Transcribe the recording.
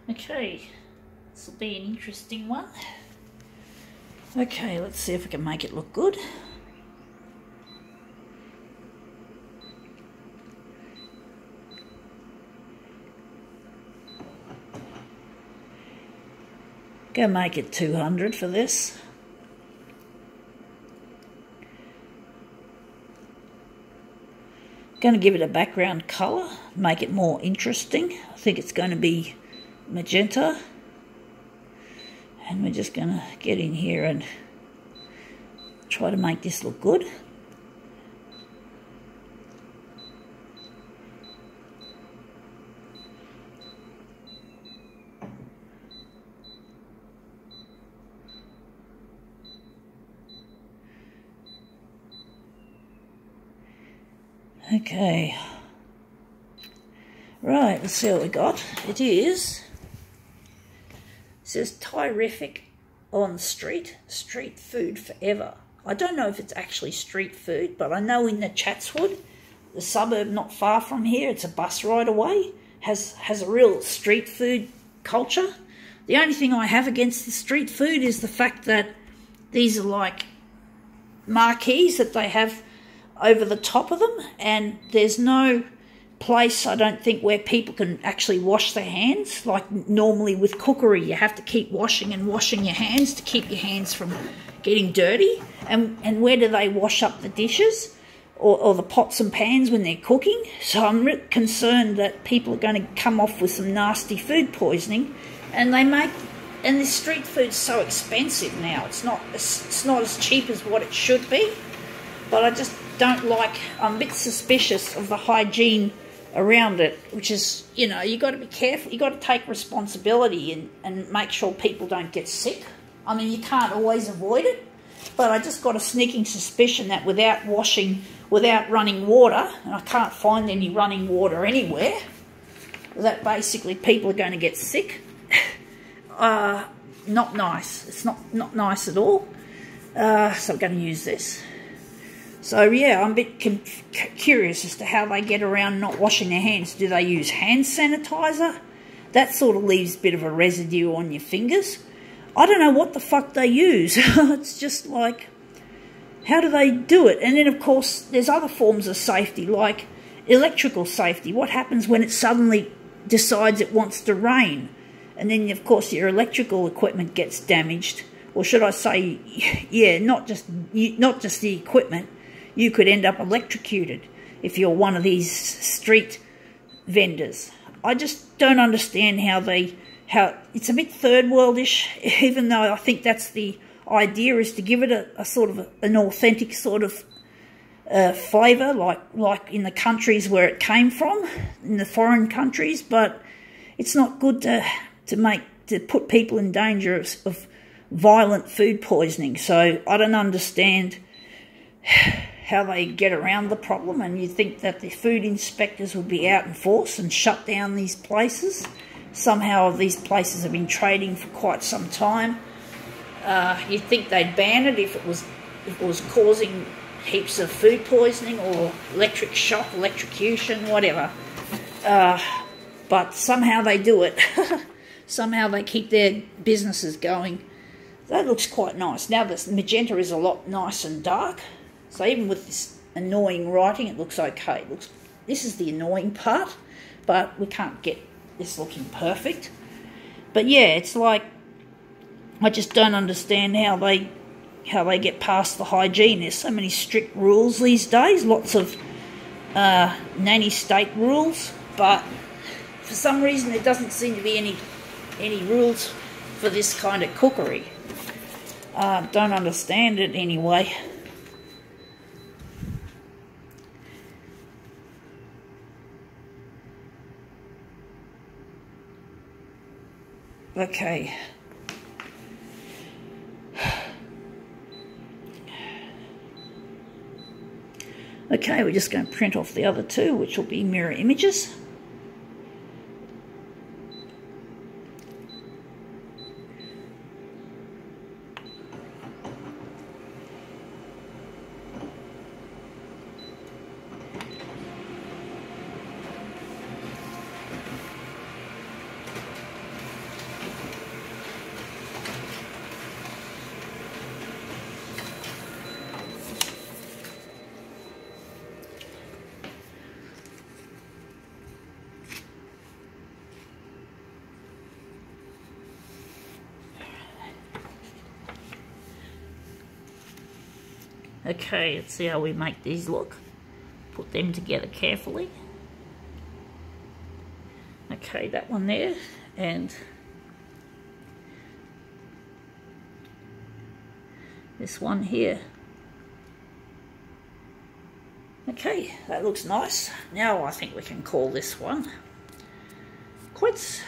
Okay, this will be an interesting one. Okay, let's see if we can make it look good. Go make it 200 for this. Going to give it a background colour, make it more interesting. I think it's going to be magenta. And we're just going to get in here and try to make this look good. Okay, right, let's see what we got. It says Terrific on street food forever. I don't know if it's actually street food, but I know in the Chatswood, the suburb not far from here, it's a bus ride away, has a real street food culture. The only thing I have against the street food is the fact that these are like marquees that they have over the top of them, and there's no place, I don't think, where people can actually wash their hands. Like normally with cookery, you have to keep washing and washing your hands to keep your hands from getting dirty. And where do they wash up the dishes or the pots and pans when they're cooking? So I'm really concerned that people are going to come off with some nasty food poisoning. And this street food's so expensive now. It's not as cheap as what it should be. But I just don't like, I'm a bit suspicious of the hygiene around it, which is, you know, you got to be careful. You got to take responsibility and make sure people don't get sick. I mean, you can't always avoid it, but I just got a sneaking suspicion that without running water, and I can't find any running water anywhere, that basically people are going to get sick. Not nice. It's not nice at all. So I'm going to use this. So yeah, I'm a bit curious as to how they get around not washing their hands. Do they use hand sanitizer? That sort of leaves a bit of a residue on your fingers. I don't know what the fuck they use. It's just like, how do they do it? And then of course there's other forms of safety, like electrical safety. What happens when it suddenly decides it wants to rain? And then of course your electrical equipment gets damaged. Or should I say, yeah, not just the equipment. You could end up electrocuted if you're one of these street vendors. I just don't understand how it's a bit third worldish, even though I think that's the idea, is to give it a sort of an authentic sort of flavour, like in the countries where it came from, in the foreign countries. But it's not good to put people in danger of violent food poisoning. So I don't understand how they get around the problem, and you'd think that the food inspectors would be out in force and shut down these places. Somehow these places have been trading for quite some time. You'd think they'd ban it if it was causing heaps of food poisoning or electric shock, electrocution, whatever. But somehow they do it. Somehow they keep their businesses going. That looks quite nice. Now this magenta is a lot nice and dark. So even with this annoying writing, it looks okay. This is the annoying part, but we can't get this looking perfect. But yeah, it's like, I just don't understand how they get past the hygiene. There's so many strict rules these days, lots of nanny state rules, but for some reason there doesn't seem to be any rules for this kind of cookery. Don't understand it anyway. Okay. Okay, we're just going to print off the other two, which will be mirror images. Okay, let's see how we make these look. Put them together carefully. Okay, that one there, and this one here. Okay, that looks nice. Now I think we can call this one quits.